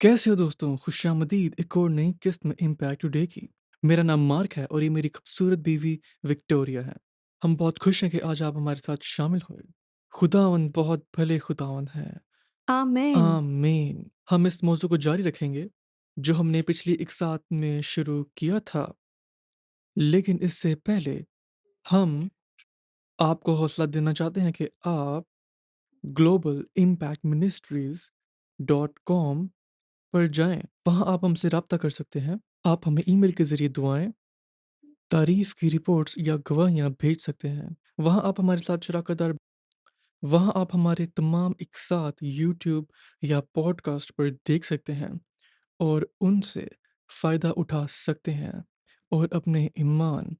कैसे हो दोस्तों? खुशामदीद एक और नई किस्त में इम्पैक्ट टुडे की। मेरा नाम मार्क है और ये मेरी खूबसूरत बीवी विक्टोरिया है। हम बहुत खुश हैं कि आज आप हमारे साथ शामिल हुए। खुदावंद बहुत भले खुदावंद हैं। आमेन। आमीन। हम इस मौजू को जारी रखेंगे जो हमने पिछली एक साथ में शुरू किया था, लेकिन इससे पहले हम आपको हौसला देना चाहते हैं कि आप global impact ministries dot com पर जाएं। वहां आप हमसे राब्ता कर सकते हैं। आप हमें ईमेल के जरिए दुआएं, तारीफ की रिपोर्ट्स या गवाहियां भेज सकते हैं। वहां आप हमारे साथ शराकतदार वहां आप हमारे तमाम एक साथ यूट्यूब या पॉडकास्ट पर देख सकते हैं और उनसे फ़ायदा उठा सकते हैं और अपने ईमान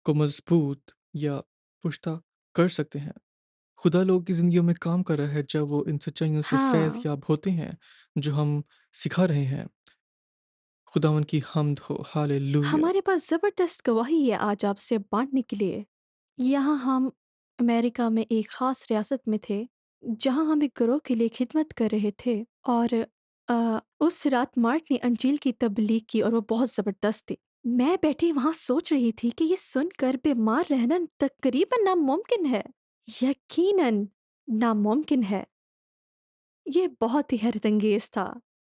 को मजबूत या पुख्ता कर सकते हैं। खुदा लोगों की ज़िंदगियों में काम कर रहा है जब वो इन सच्चाइयों से फैज़ हाँ, याब होते हैं जो हम सिखा रहे हैं। खुदावन की हम्द हो, हालेलुया। हमारे पास ज़बरदस्त गवाही है आज आपसे बाँटने के लिए। यहाँ हम अमेरिका में एक ख़ास रियासत में थे, जहाँ हम एक गिरोह के लिए खिदमत कर रहे थे और उस रात मार्क ने अंजील की तबलीग की और वो बहुत ज़बरदस्त थी। मैं बैठी वहाँ सोच रही थी कि ये सुनकर बीमार रहना तकरीबन नामुमकिन है। यकीनन नामुमकिन है। ये बहुत ही हैरतअंगेज़ था।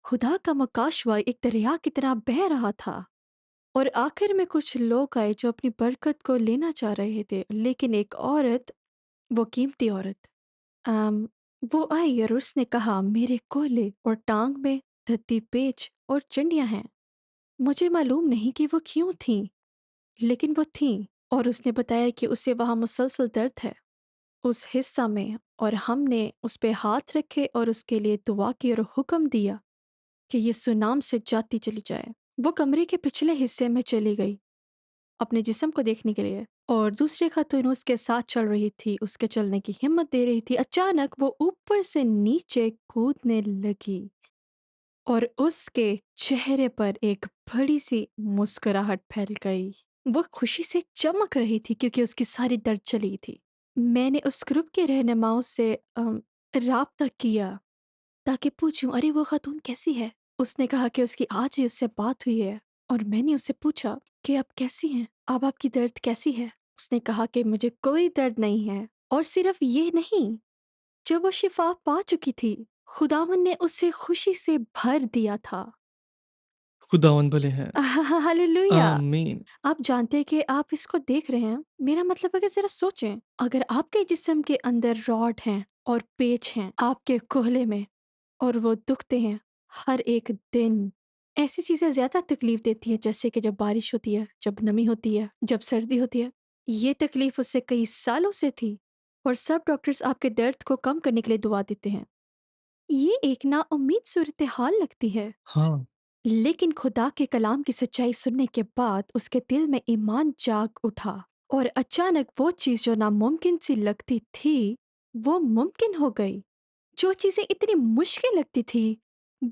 खुदा का मुकाशवा एक दरिया की तरह बह रहा था। और आखिर में कुछ लोग आए जो अपनी बरकत को लेना चाह रहे थे, लेकिन एक औरत, वो कीमती औरत, अम, वो आई और उसने कहा, मेरे कोले और टांग में धत्ती पेच और चंडियां हैं। मुझे मालूम नहीं कि वो क्यों थीं, लेकिन वो थीं। और उसने बताया कि उसे वहाँ मुसलसल दर्द है उस हिस्सा में, और हमने उस पे हाथ रखे और उसके लिए दुआ की और हुक्म दिया कि ये सुनाम से जाती चली जाए। वो कमरे के पिछले हिस्से में चली गई अपने जिस्म को देखने के लिए, और दूसरी खातून उसके साथ चल रही थी, उसके चलने की हिम्मत दे रही थी। अचानक वो ऊपर से नीचे कूदने लगी और उसके चेहरे पर एक बड़ी सी मुस्कुराहट फैल गई। वो खुशी से चमक रही थी क्योंकि उसकी सारी दर्द चली थी। मैंने उस ग्रुप के रहनुमाओं से राब्ता किया ताकि पूछूं, अरे वो खातून कैसी है? उसने कहा कि उसकी आज ही उससे बात हुई है। और मैंने उससे पूछा कि आप कैसी हैं? अब आपकी दर्द कैसी है? उसने कहा कि मुझे कोई दर्द नहीं है। और सिर्फ ये नहीं, जब वो शिफा पा चुकी थी, खुदावन ने उसे खुशी से भर दिया था। खुदावन भले हैं। हालेलुया। आमीन। आप जानते हैं कि आप इसको देख रहे हैं। मेरा मतलब है कि जरा सोचें, अगर आपके जिस्म के अंदर रॉड हैं और पेच हैं आपके कोहले में, और वो दुखते हैं हर एक दिन। ऐसी चीज़ें ज़्यादा तकलीफ़ देती हैं, जैसे कि जब बारिश होती है, जब नमी होती है, जब सर्दी होती है। ये तकलीफ़ उससे कई सालों से थी, और सब डॉक्टर्स आपके दर्द को कम करने के लिए दुआ देते हैं। ये एक नाउम्मीद सूरत-ए-हाल लगती है, हाँ, लेकिन खुदा के कलाम की सच्चाई सुनने के बाद उसके दिल में ईमान जाग उठा, और अचानक वो चीज़ जो नामुमकिन सी लगती थी, वो मुमकिन हो गई। जो चीज़ें इतनी मुश्किल लगती थी,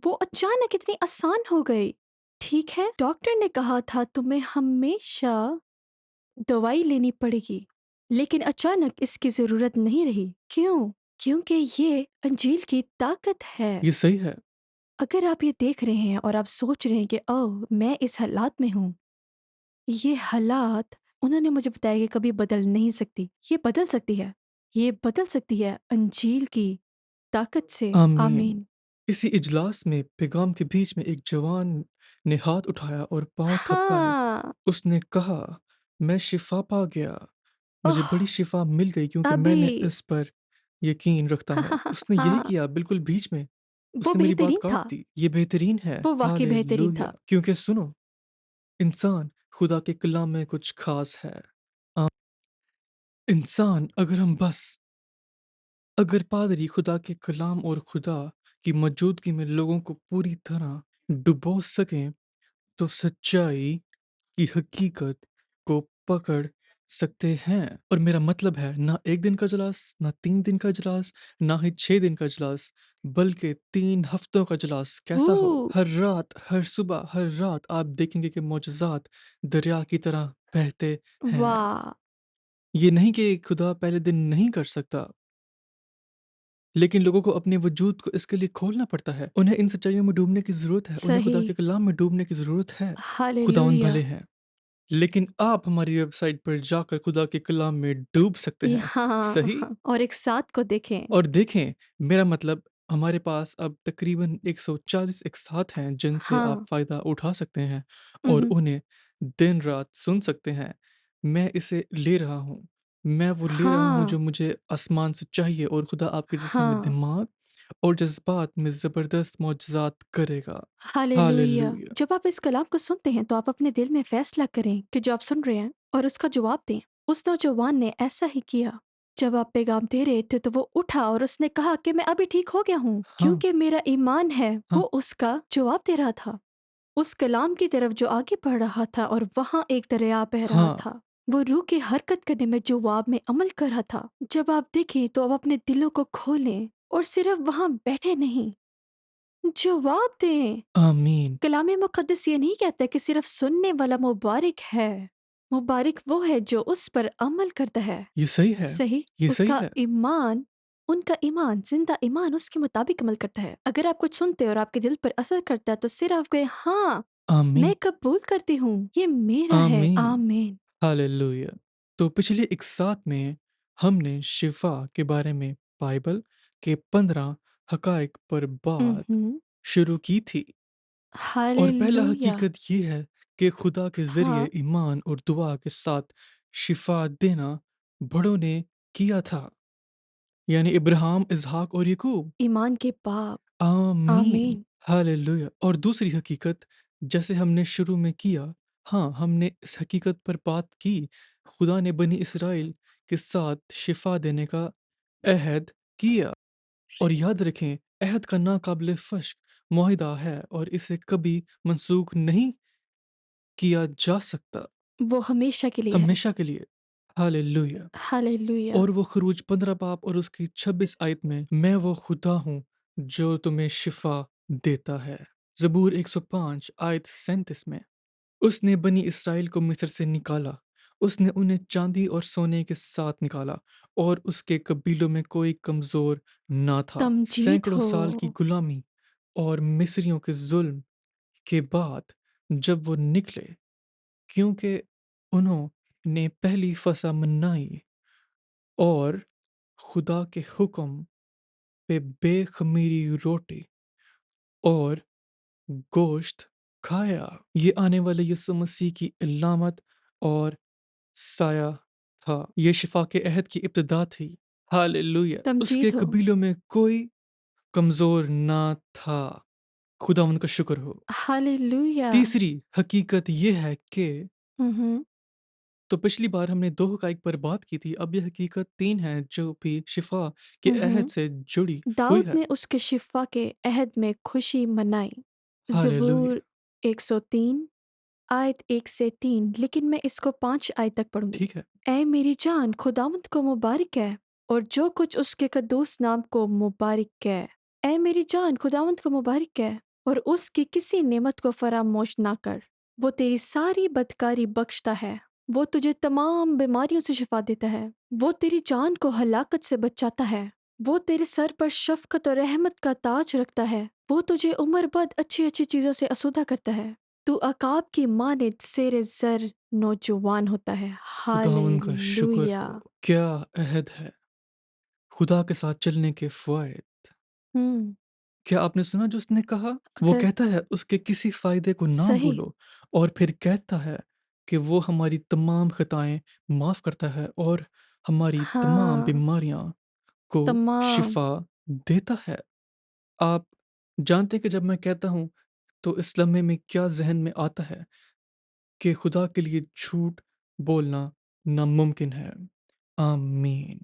वो अचानक इतनी आसान हो गई। ठीक है, डॉक्टर ने कहा था तुम्हें हमेशा दवाई लेनी पड़ेगी, लेकिन अचानक इसकी ज़रूरत नहीं रही। क्यों? क्योंकि ये अंजील की ताकत है। ये सही है। अगर आप ये देख रहे हैं और आप सोच रहे हैं कि ओह! मैं इस हालात में हूँ, ये हालात उन्होंने मुझे बताया कि कभी बदल नहीं सकती। ये बदल सकती है। ये बदल सकती है अंजील की ताकत से। आमीन। आमीन। इसी इजलास में पैगाम के बीच में एक जवान ने हाथ उठाया और पाँव थपकाए। हाँ। उसने कहा, मैं शिफा पा गया। मुझे ओह! बड़ी शिफा मिल गई क्योंकि मैंने अभी इस पर यकीन रखता हूँ। उसने यही हाँ, किया बिल्कुल बीच में। वो उसने मेरी बात बेहतरीन काट था। दी। ये बेहतरीन है। वो वाक़ई बेहतरीन हालेलुया। था। क्योंकि सुनो, इंसान खुदा के कलाम में कुछ खास है। आ, इंसान अगर पादरी खुदा के कलाम और खुदा की मौजूदगी में लोगों को पूरी तरह डुबो सकें तो सच्चाई की हकीकत को पकड़ सकते हैं। और मेरा मतलब है ना एक दिन का इजलास, ना 3 दिन का इजलास, ना ही 6 दिन का इजलास, बल्कि 3 हफ्तों का इजलास। कैसा हो? ओह! हर रात, हर सुबह, हर रात आप देखेंगे कि मौजज़ात दरिया की तरह बहते हैं। वाह! ये नहीं कि खुदा पहले दिन नहीं कर सकता, लेकिन लोगों को अपने वजूद को इसके लिए खोलना पड़ता है। उन्हें इन सच्चाइयों में डूबने की ज़रूरत है, उन्हें खुदा सही। के कलाम में डूबने की ज़रूरत है। खुदावंद हालेलुया! भले हैं, लेकिन आप हमारी वेबसाइट पर जाकर खुदा के कलाम में डूब सकते ये हैं, हाँ, सही? हाँ और एक साथ को देखें। और देखें, मेरा मतलब हमारे पास अब तकरीबन 140 इकसात हैं जिनसे आप हाँ। फ़ायदा उठा सकते हैं और उहुँ। उन्हें दिन-रात सुन सकते हैं। मैं इसे ले रहा हूँ। मैं वो ले रहा हूँ हाँ, जो मुझे आसमान से चाहिए और खुदा आपके जिस्म में हाँ। दिमाग और जज़्बात में ज़बरदस्त मोजज़ात करेगा। हालेलुया! हालेलुया! जब आप इस कलाम को सुनते हैं तो आप अपने दिल में फैसला करें कि जो आप सुन रहे हैं और उसका जवाब दें। उस नौजवान ने ऐसा ही किया। जब आप पैगाम दे रहे थे तो वो उठा और उसने कहा कि मैं अभी ठीक हो गया हूँ, हाँ, क्योंकि मेरा ईमान है वो हाँ, उसका जवाब दे रहा था। उस कलाम की तरफ जो आगे बढ़ रहा था और वहाँ एक दरिया बह रहा हाँ, था। वो रूह की हरकत करने में जवाब में अमल कर रहा था। जब आप देखें तो आप अपने दिलों को खोलें और सिर्फ वहाँ बैठे नहीं, जवाब दें। आमीन। कलाम मुक़द्दस ये नहीं कहता कि सिर्फ सुनने वाला मुबारक है। मुबारक वो है जो उस पर अमल करता है। ये सही है, सही, ये सही उसका है। ईमान उनका ईमान, ज़िंदा ईमान उसके मुताबिक अमल करता है। अगर आप कुछ सुनते हो और आपके दिल पर असर करता है तो सिर्फ आप कहें हाँ, आमीन, मैं कबूल करती हूँ, ये मेरा है। आमीन। आमीन। हालेलुया! तो पिछले एक साथ में हमने शिफ़ा के बारे में बाइबल के 15 हक़ाइक़ पर बात उहुँ। शुरू की थी और पहला हालेलुया! हकीकत ये है कि खुदा के ज़रिए हाँ, ईमान और दुआ के साथ शिफ़ा देना बड़ों ने किया था, यानी इब्राहिम, इसहाक और याकूब। ईमान के बाप। आमीन, आमीन। हालेलुया! और दूसरी हकीकत जैसे हमने शुरू में किया, हाँ, हमने इस हकीकत पर बात की, खुदा ने बनी इसराइल के साथ शिफ़ा देने का अहद किया और याद रखें अहद का नाक़ाबिल फ़श्क मुआहिदा है और इसे कभी मनसूख़ नहीं किया जा सकता, वो हमेशा के लिए है। हमेशा के लिए। हालेलुया! हालेलुया! और वो खरूज 15 बाब और उसकी 26 आयत में मैं वो खुदा हूँ जो तुम्हें शिफा देता है। ज़बूर 105 आयत 37 में उसने बनी इसराइल को मिस्र से निकाला। उसने उन्हें चांदी और सोने के साथ निकाला और उसके कबीलों में कोई कमज़ोर ना था। तमजीद सैकड़ों हो। साल की गुलामी और मिस्रियों के जुल्म के बाद जब वो निकले क्योंकि उन्होंने पहली फसा मनाई और खुदा के हुक्म पे बेखमीरी रोटी और गोश्त खाया। ये आने वाले यीशु मसीह की इलामत और साया था। ये शिफा के अहद की इब्तिदा थी। हालेलुया! उसके तमजीद हो। कबीलों में कोई कमज़ोर ना था। खुदावंद का शुक्र हो। हालेलुया! तीसरी हकीकत ये है कि हुँ, हुँ। तो पिछली बार हमने 2 हक़ाइक़ पर बात की थी, अब ये हकीकत 3 है जो भी शिफ़ा के हुँ, अहद हुँ। से जुड़ी हुई दाऊद है। ने उसके शिफ़ा के अहद में खुशी मनाई। हालेलुया! ज़बूर 103 आयत 1 से 3 लेकिन मैं इसको 5 आयत तक पढ़ूँगी। ठीक है। ऐ मेरी जान खुदावंद को मुबारक है और जो कुछ उसके कद्दूस नाम को मुबारक है। ऐ मेरी जान खुदावंद को मुबारक है और उसकी किसी नेमत को फरामोश ना कर। वो तेरी सारी बदकारी बख्शता है। वो तुझे तमाम बीमारियों से शिफा देता है। वो तेरी जान को हलाकत से बचाता है। वो तेरे सर पर शफ़क़त और रहमत का ताज रखता है। वो तुझे उम्र भर अच्छी-अच्छी चीज़ों से आसूदा करता है। तू अकाब की मानिंद शेर ज़र नौजवान होता है। खुदावंद का शुक्र हालेलुया! हो। क्या अहद है खुदा के साथ चलने के फ़वाइद। हुँ, क्या आपने सुना जो उसने कहा? वो अगर कहता है उसके किसी फ़ायदे को ना सही भूलो और फिर कहता है कि वो हमारी तमाम ख़ताएँ माफ़ करता है और हमारी तमाम हाँ, बीमारियाँ को तमाम शिफ़ा देता है। आप जानते हैं कि जब मैं कहता हूँ तो इस लम्हे में क्या ज़हन में आता है कि खुदा के लिए झूठ बोलना नामुमकिन है। आमीन,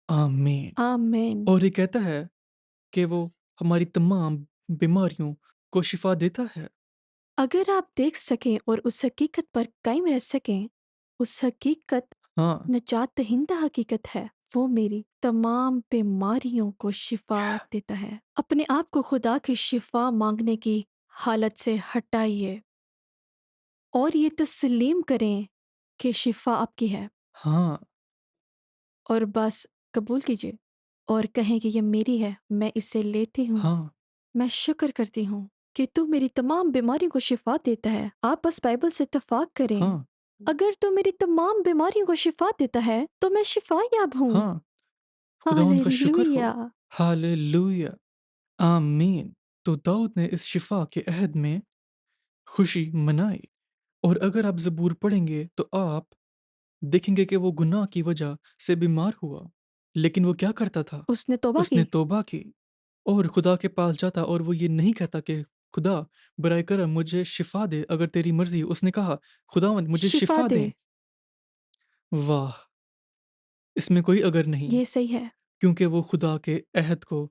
आमीन। आमीन। और ये कहता है कि वो हमारी तमाम बीमारियों को शिफ़ा देता है। अगर आप देख सकें और उस हकीकत पर कायम रह सकें, उस हकीकत हाँ, निजात दहिंदा हकीकत है। वो मेरी तमाम बीमारियों को शिफ़ा देता है। अपने आप को खुदा की शिफ़ा माँगने की हालत से हटाइए और ये तस्लीम करें कि शिफ़ा आपकी है हाँ, और बस कबूल कीजिए। और कहें कि ये मेरी है, मैं इसे लेती हूँ। हाँ, मैं शुक्र करती हूँ कि तू मेरी तमाम बीमारियों को शिफा देता है। आप बस बाइबल से इत्तेफाक करें। हाँ, अगर तू मेरी तमाम बीमारियों को शिफा देता है, तो मैं शिफा याब हूँ। हाँ, खुदावंद का शुक्र हो। हालेलुया! हालेलुया, आमीन। तो दाऊद ने इस शिफा के अहद में खुशी मनाई। और अगर आप ज़बूर पढ़ेंगे तो आप देखेंगे कि वो गुनाह की वजह से बीमार हुआ, लेकिन वो क्या करता था? उसने तौबा उसने की। तौबा की और खुदा के पास जाता और वो ये नहीं कहता कि खुदा बराए करम मुझे शिफा दे अगर तेरी मर्ज़ी है। उसने कहा खुदावंद मुझे शिफा शिफा दे। दें। वाह! इसमें कोई अगर नहीं, ये सही है। क्योंकि वो खुदा के अहद को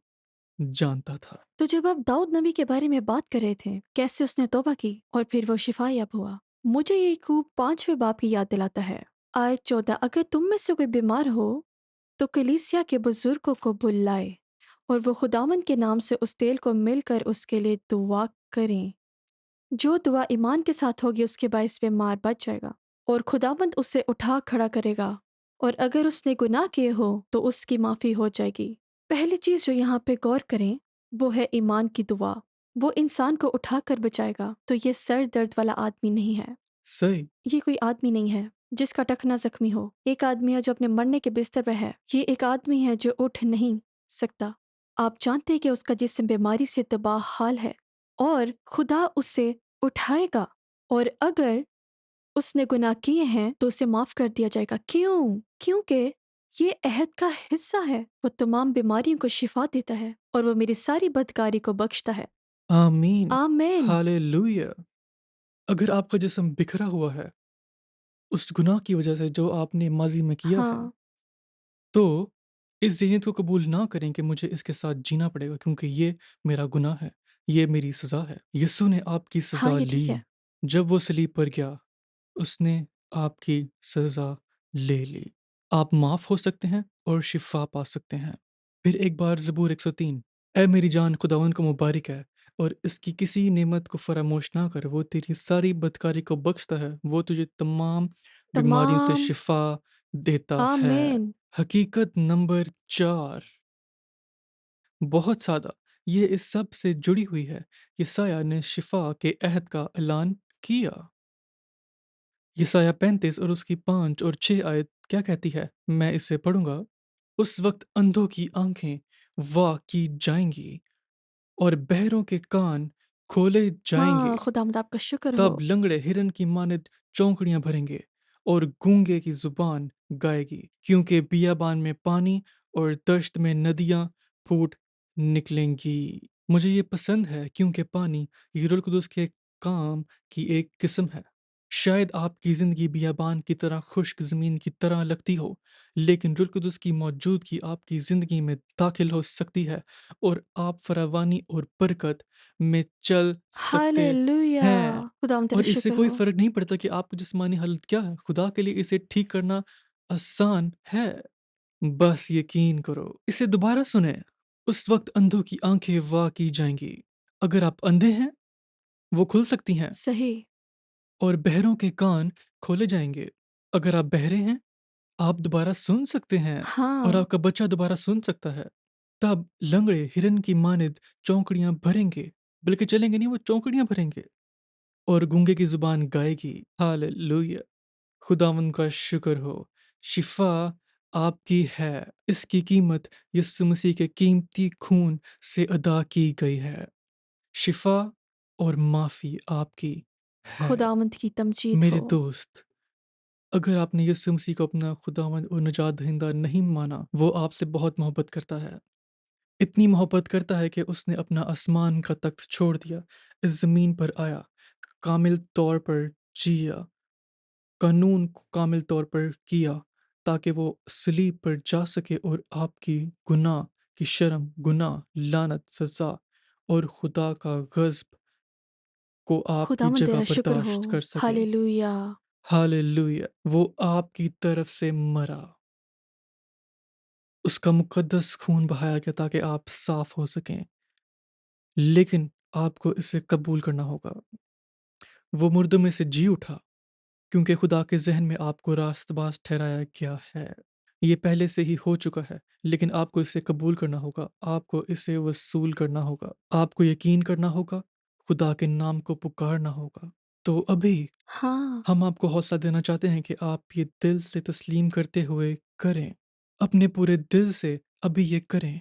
जानता था। तो जब आप दाऊद नबी के बारे में बात कर रहे थे, कैसे उसने तौबा की और फिर वो शिफा याब हुआ, मुझे ये खूब 5वें बाब की याद दिलाता है। आयत 14, अगर तुम में से कोई बीमार हो, तो कलीसिया के बुजुर्गों को बुलाए और वो खुदावन के नाम से उस तेल को मिलकर उसके लिए दुआ करें। जो दुआ ईमान के साथ होगी उसके बाइस बीमार बच जाएगा और खुदावंद उसे उठा खड़ा करेगा। और अगर उसने गुनाह किए हो तो उसकी माफ़ी हो जाएगी। पहली चीज़ जो यहाँ पे गौर करें वो है ईमान की दुआ। वो इंसान को उठा कर बचाएगा। तो ये सर दर्द वाला आदमी नहीं है। सही। ये कोई आदमी नहीं है जिसका टखना जख्मी हो। एक आदमी है जो अपने मरने के बिस्तर पर है। ये एक आदमी है जो उठ नहीं सकता। आप जानते हैं कि उसका जिस्म बीमारी से तबाह हाल है और खुदा उसे उठाएगा। और अगर उसने गुनाह किए हैं तो उसे माफ कर दिया जाएगा। क्यों? क्योंकि ये अहद का हिस्सा है। वो तमाम बीमारियों को शिफा देता है और वो मेरी सारी बदकारी को बख्शता है। आमीन। आमेन। हालेलुया। अगर आपका जिस्म बिखरा हुआ है उस गुनाह की वजह से जो आपने माज़ी में किया है, हाँ, तो इस ज़हनियत को कबूल ना करें कि मुझे इसके साथ जीना पड़ेगा क्योंकि ये मेरा गुनाह है, ये मेरी सज़ा है। यीशु ने आपकी हाँ, सज़ा ये ली। ठीक है। जब वो सलीब पर गया, उसने आपकी सज़ा ले ली। आप माफ़ हो सकते हैं और शिफ़ा पा सकते हैं। फिर एक बार ज़बूर 103, ऐ मेरी जान खुदावंद को मुबारक है और इसकी किसी नेमत को फ़रामोश ना कर। वो तेरी सारी बदकारी को बख्शता है, वो तुझे तमाम बीमारियों से तमाम शिफ़ा देता है। आमेन। हकीकत नंबर 4, बहुत सादा, ये इस सब से जुड़ी हुई है। यशायाह ने शिफ़ा के अहद का ऐलान किया। यशायाह 35 और उसकी 5 और 6 आयत क्या कहती है? मैं इसे पढ़ूंगा। उस वक्त अंधों की आंखें वाह की जाएंगी और बहरों के कान खोले हाँ, जाएंगे। खुदावंद आपका शुक्र हो। तब लंगड़े हिरन की मानिद चौंकड़ियां भरेंगे और गूंगे की जुबान गाएगी, क्योंकि बियाबान में पानी और दश्त में नदियां फूट निकलेंगी। मुझे ये पसंद है क्योंकि पानी ये रुल कुदस के काम की एक किस्म है। शायद आपकी ज़िंदगी बियाबान की तरह खुश्क ज़मीन की तरह लगती हो, लेकिन रुल कुदस की मौजूदगी आपकी ज़िंदगी में दाखिल हो सकती है और आप फरावानी और बरकत में चल सकते हालेलुया! हैं। खुदावंद तेरा और इससे शुक्र कोई हो। फ़र्क नहीं पड़ता कि आपकी जिस्मानी हालत क्या है, खुदा के लिए इसे ठीक करना आसान है। बस यकीन करो। इसे दोबारा सुनें। उस वक़्त अंधों की आँखें वाह की जाएँगी। अगर आप अंधे हैं, वो खुल सकती हैं सही। और बहरों के कान खोले जाएँगे। अगर आप बहरे हैं, आप दोबारा सुन सकते हैं और हाँ, आपका बच्चा दोबारा सुन सकता है। तब लंगड़े हिरन की मानिद चौंकड़ियाँ भरेंगे, बल्कि चलेंगे नहीं, वो चौंकड़ियाँ भरेंगे और गूंगे की ज़ुबान गाएगी। हालेलुया! खुदावंद का शुक्र हो। शिफा आपकी है। इसकी कीमत यीशु मसीह के कीमती खून से अदा की गई है। शिफा और माफ़ी आपकी है। खुदावंद की तमजीद मेरे हो। दोस्त, अगर आपने यीशु मसीह को अपना खुदावंद और निजात दहिंदा नहीं माना, वो आपसे बहुत मोहब्बत करता है। इतनी मोहब्बत करता है कि उसने अपना आसमान का तख्त छोड़ दिया, इस ज़मीन पर आया, कामिल तौर पर जिया, कानून को कामिल तौर पर किया ताकि वो सलीब पर जा सके और आपकी गुनाह की शर्म, गुनाह, लानत, सज़ा और खुदा का गज़ब को आपकी खुदावंद जगह तेरा शुक्र हो। बर्दाश्त कर सके। हालेलुया! हालेलुया! वो आपकी तरफ से मरा। उसका मुक़द्दस खून बहाया गया ताकि आप साफ़ हो सकें। लेकिन आपको इसे कबूल करना होगा। वो मुर्दों में से जी उठा क्योंकि खुदा के ज़हन में आपको रास्तबाज़ ठहराया गया है। یہ پہلے سے ہی ہو چکا ہے، لیکن آپ کو اسے قبول کرنا ہوگا، آپ کو اسے وصول کرنا ہوگا، آپ کو یقین کرنا ہوگا، خدا کے نام کو پکارنا ہوگا۔ تو ابھی ہاں، ہم آپ کو حوصلہ دینا چاہتے ہیں کہ آپ یہ دل سے تسلیم کرتے ہوئے کریں، اپنے پورے دل سے ابھی یہ کریں،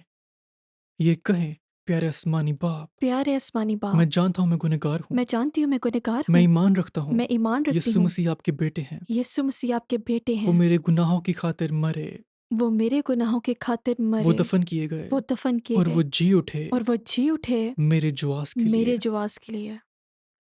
یہ کہیں: پیارے آسمانی باپ، پیارے آسمانی میں باپ، جانتا ہوں میں گنہگار ہوں، میں جانتی ہوں میں گنہگار میں ہوں، ایمان رکھتا ہوں میں ایمان رکھتی یسوع ہوں، مسیح آپ کے بیٹے ہیں، یسوع مسیح آپ کے بیٹے وہ ہیں، میرے گناہوں کی خاطر مرے، وہ میرے گناہوں کے خاطر وہ مرے، دفن کیے گئے وہ دفن کیے اور گئے وہ جی اٹھے اور وہ جی اٹھے میرے جواز کے لیے۔ میرے جواز کے لیے۔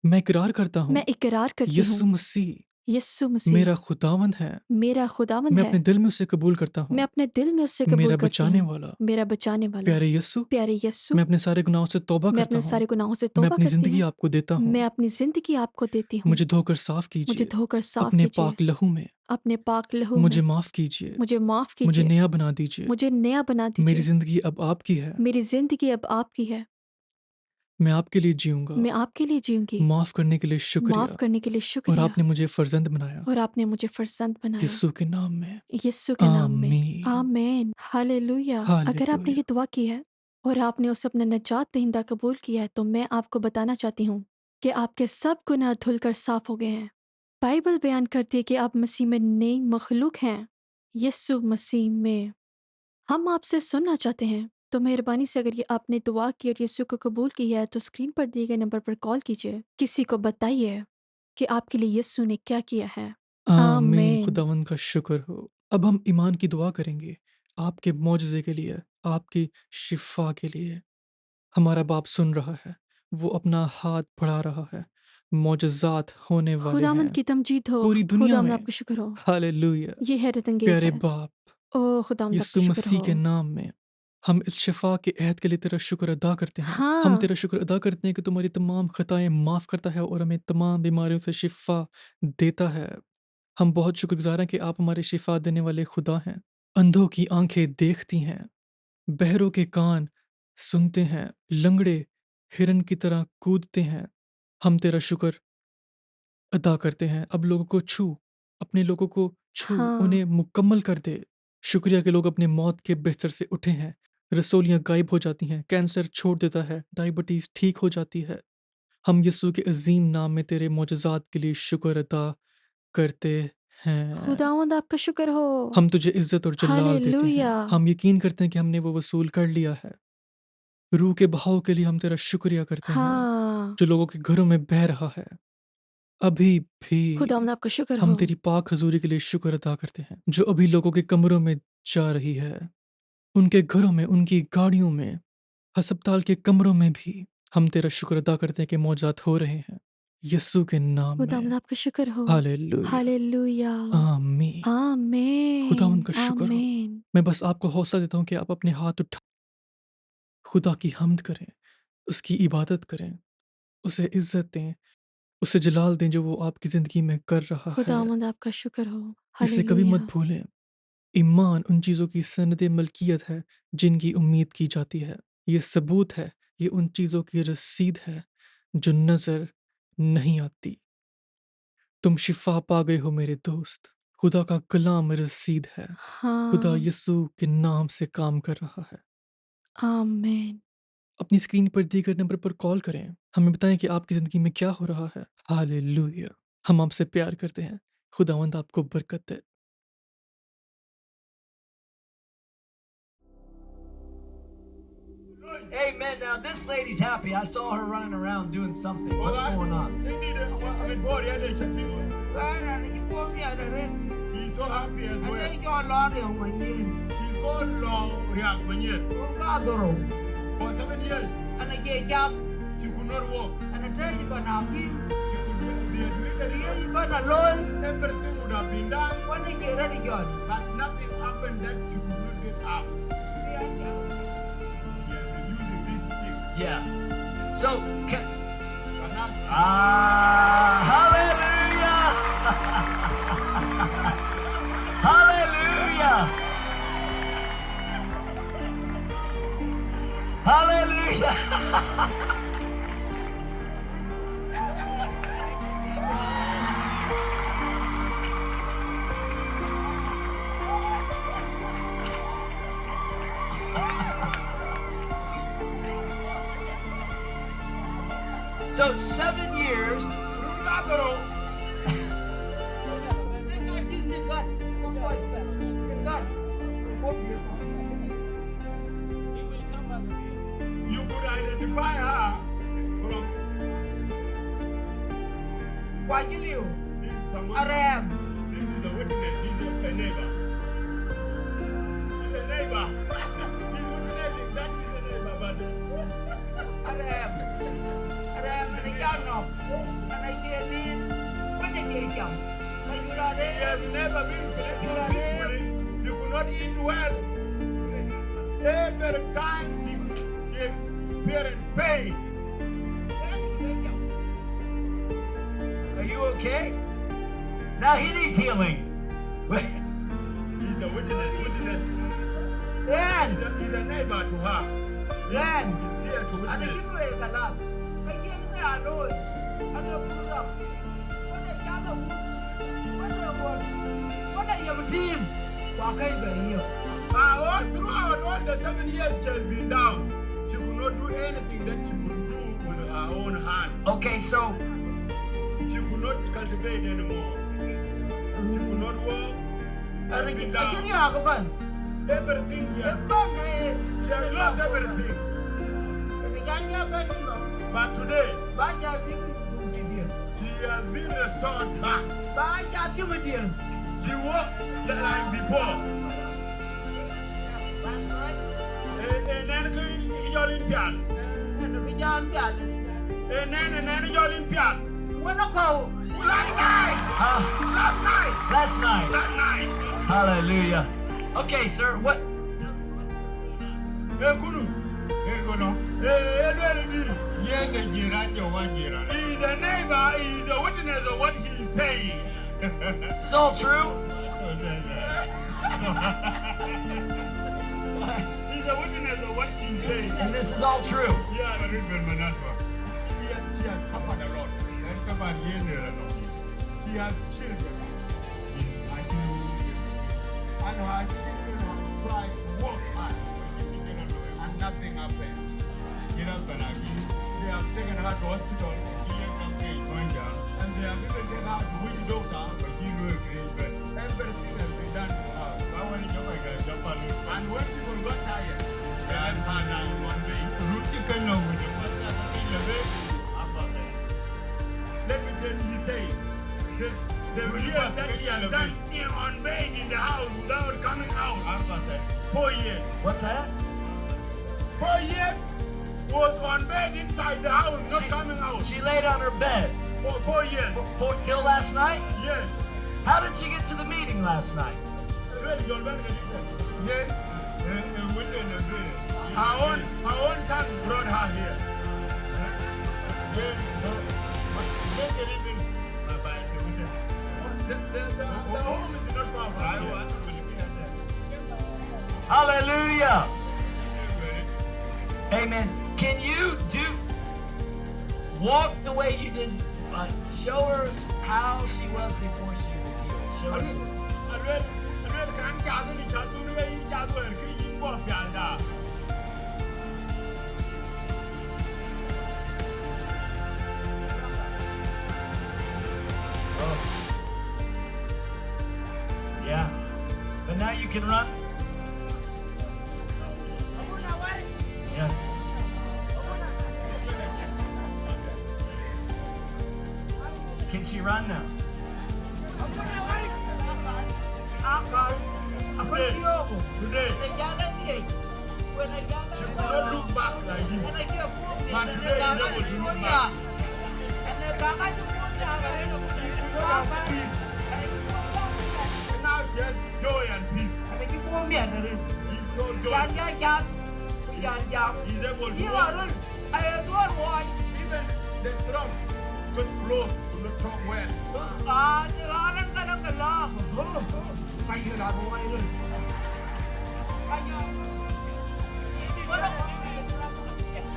میں اقرار کرتا ہوں میں اقرار کرتی ہوں یسوع مسیح یسوع مسیح میرا خداوند ہے، میرا خداوند میں ہے، اپنے دل میں اسے قبول کرتا ہوں، میں اپنے دل میں اسے میرا قبول کرتی بچانے ہوں، والا، میرا بچانے والا، پیارے یسوع، پیارے یسوع، میں اپنے سارے گناہوں سے توبہ میں کرتا اپنے ہوں، سارے گناہوں سے میں توبہ اپنی کرتی زندگی ہوں، آپ کو دیتا ہوں، میں اپنی زندگی آپ کو دیتی ہوں، مجھے دھو کر صاف مجھے کیجیے، دھو کر صاف اپنے کیجیے، پاک لہو میں اپنے پاک لہو مجھے میں معاف کیجیے، مجھے معاف مجھے کیجیے، نیا بنا دیجیے، مجھے نیا بنا میری دیجیے، زندگی اب آپ کی ہے، میری زندگی اب آپ کی ہے، میں آپ کے لیے جیوں گا، میں آپ کے لیے جیوں گی، معاف کرنے کے لیے شکریہ، معاف کرنے کے لیے اور شکریہ، آپ نے مجھے فرزند بنایا، اور آپ نے مجھے فرزند بنایا، یسوع کے نام میں، یسوع کے نام میں، آمین، آمین، ہاللویا۔ اگر آپ نے ہاللویہ۔ یہ دعا کی ہے اور آپ نے اسے اپنا نجات دہندہ قبول کیا ہے تو میں آپ کو بتانا چاہتی ہوں کہ آپ کے سب گناہ دھل کر صاف ہو گئے ہیں۔ بائبل بیان کرتی ہے کہ آپ مسیح میں نئی مخلوق ہیں، یسوع مسیح میں۔ ہم آپ سے سننا چاہتے ہیں، تو مہربانی سے اگر یہ آپ نے دعا کی اور یسوع کو قبول کیا ہے تو اسکرین پر دیے گئے نمبر پر کال کیجیے، کسی کو بتائیے کہ آپ کے لیے یسوع نے کیا کیا ہے۔ آمین، آمین۔ خداوند کا شکر ہو۔ اب ہم ایمان کی دعا کریں گے، آپ کے معجزے کے لیے، آپ کی شفا کے لیے۔ ہمارا باپ سن رہا ہے، وہ اپنا ہاتھ بڑھا رہا ہے، معجزات ہونے والے ہیں خداوند کی تمجید ہو، پوری دنیا خداوند میں۔ آپ کا شکر ہو، ہاللویہ، یہ حیرت انگیز پیارے ہے۔ باپ، او خداوند آپ کا یسوع شکر مسیح ہو۔ کے نام میں ہم اس شفا کے عہد کے لیے تیرا شکر ادا کرتے ہیں۔ ہم ہاں، تیرا شکر ادا کرتے ہیں کہ تمہاری تمام خطائیں معاف کرتا ہے اور ہمیں تمام بیماریوں سے شفا دیتا ہے۔ ہم بہت شکر گزار ہیں کہ آپ ہمارے شفا دینے والے خدا ہیں۔ اندھوں کی آنکھیں دیکھتی ہیں، بہروں کے کان سنتے ہیں، لنگڑے ہرن کی طرح کودتے ہیں۔ ہم تیرا شکر ادا کرتے ہیں۔ اب لوگوں کو چھو، اپنے لوگوں کو چھو، ہاں، انہیں مکمل کر دے۔ شکریہ کہ لوگ اپنے موت کے بستر سے اٹھے ہیں، رسولیاں غائب ہو جاتی ہیں، کینسر چھوڑ دیتا ہے، ڈائبٹیز ٹھیک ہو جاتی ہے۔ ہم یسوع کے عظیم نام میں تیرے معجزات کے لیے شکر ادا کرتے ہیں۔ خداوند آپ کا شکر ہو۔ ہم تجھے عزت اور جلال دیتے ہیں، ہاللویا۔ ہم یقین کرتے ہیں کہ ہم نے وہ وصول کر لیا ہے۔ روح کے بہاؤ کے لیے ہم تیرا شکریہ کرتے ہیں ہاں، جو لوگوں کے گھروں میں بہہ رہا ہے۔ ابھی بھی خداوند آپ کا شکر ہم ہو۔ تیری پاک حضوری کے لیے شکر ادا کرتے ہیں جو ابھی لوگوں کے کمروں میں جا رہی ہے، ان کے گھروں میں، ان کی گاڑیوں میں، ہسپتال کے کمروں میں بھی ہم تیرا شکر ادا کرتے ہیں کہ معجزات ہو رہے ہیں یسوع کے نام میں۔ خداوند آپ کا شکر ہو۔ Hallelujah, hallelujah. آمین، خداوند آمین، کا شکر ہو۔ آمین۔ میں بس آپ کو حوصلہ دیتا ہوں کہ آپ اپنے ہاتھ اٹھا خدا کی حمد کریں، اس کی عبادت کریں، اسے عزت دیں، اسے جلال دیں جو وہ آپ کی زندگی میں کر رہا ہے۔ خداوند آپ کا شکر ہو۔ اسے کبھی ہاللویا۔ مت بھولیں۔ ایمان ان چیزوں کی سند ملکیت ہے جن کی امید کی جاتی ہے، یہ ثبوت ہے، یہ ان چیزوں کی رسید ہے جو نظر نہیں آتی۔ تم شفا پا گئے ہو میرے دوست، خدا کا کلام رسید ہے، خدا ہاں، یسوع کے نام سے کام کر رہا ہے۔ آمین۔ اپنی اسکرین پر دیے گئے نمبر پر کال کریں، ہمیں بتائیں کہ آپ کی زندگی میں کیا ہو رہا ہے۔ ہاللویہ، ہم آپ سے پیار کرتے ہیں، خداوند آپ کو برکت دے۔ Hey man, now this lady's happy. I saw her running around doing something. What's going on? He's so happy as well. She's called Long Riak Manyer. For 7 years, she could not walk. She could, everything would have been done, but nothing happened that she could not get out. Using this stick. Yeah. So, But now hallelujah! Hallelujah! Hallelujah! So 7 years. You could identify her from Why you live? this is someone. Aram. This is the witness. He's a neighbor. He's a neighbor. He's witnessing that he's a neighbor, but Aram. Aram and the young of. And I get in. What did you jump? Are you not he there? has never been selected peacefully. He could not eat well. Every time he experienced pain. Are you okay? Now he needs healing. He's the witness. Then. He's a neighbor to her. Then. He's here to And I witness. give away the love. I give away our Lord. And the food up. What are your team? Walk over here. Throughout all the 7 years she has been down, she could not do anything that she could do with her own hand. Okay, so She could not cultivate anymore. She could not walk. I Everything can down. you have a gun? Everything she has lost everything. But today, she has been restored back. She walked like before. And then she Olympian. And then she Olympian. Last night. Hallelujah. Okay, sir, what? Kunu. Kono. He's a neighbor. He's a witness of what he's saying. It's all true? He's a witness of what she's saying. And this is all true. Yeah, the River Manaswa. She has suffered a lot. She has children. And her children have tried to work hard. And nothing happened. They have taken her to hospital. And they have even taken her to witch doctor. Everything has been done to her. And when people got tired, they had her down one day. Let me tell you, he said, the years that he has done him on bed in the house without coming out. 4 years. What's that? 4 years was on bed inside the house, not coming out. She laid on her bed. For 4 years. Till last night? Yes. How did she get to the meeting last night? Yes. Her own son brought her here. The home is not far from here. Hallelujah. Amen. Can you walk the way you did? Show her how she was before she was healed. Show us. Oh. Yeah. But now you can run. Yeah. Can she run now? Today, she could not look back like this. But today, he's able to look back. She could not have peace. And now she has joy and peace. He's so joyful. He's able to walk. Even the throat could close to the talk well.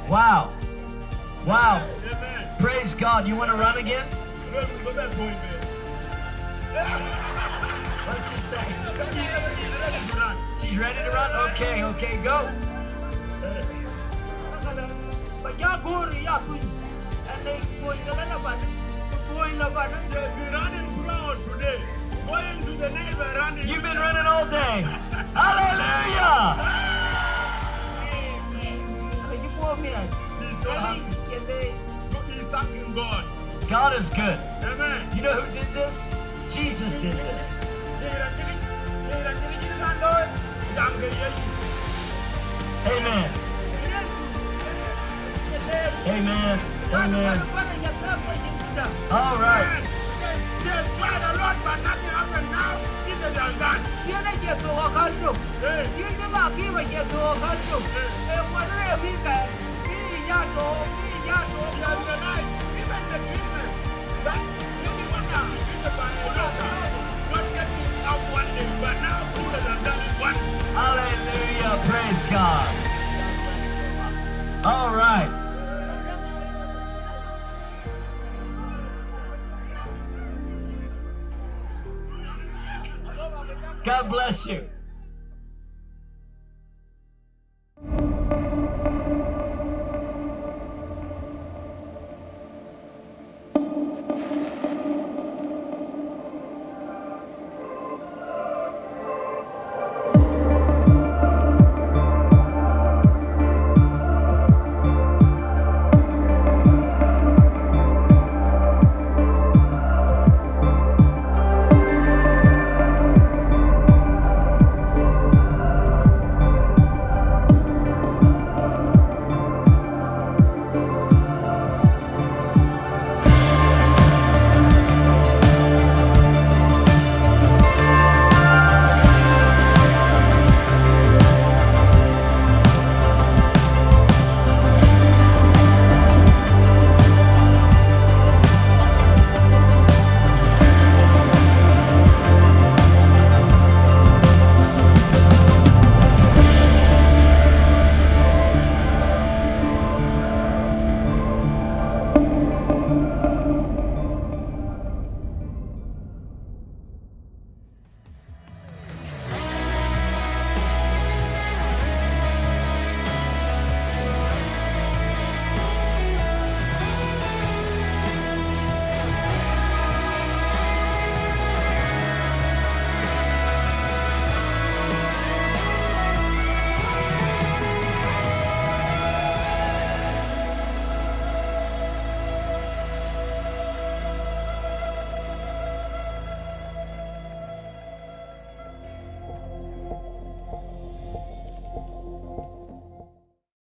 Wow. Wow. Amen. Praise God. You want to run again? Look at that boy there. What'd she say? He's ready to run. She's ready to run? Okay, go. they going to learn about it. Going about it. They'll be running crowd today. Going to the neighbor running. You've been running all day. Hallelujah. You poor man. He's so happy. So he's thanking God. God is good. Amen. You know who did this? Jesus did this. Amen. Amen. Amen. All right. Just tried a lot, but nothing happened now. Jesus has done. He has realized even the dreamers that everyone now is about not getting out one day, but now Jesus has done it once. Hallelujah. Praise God. All right. God bless you.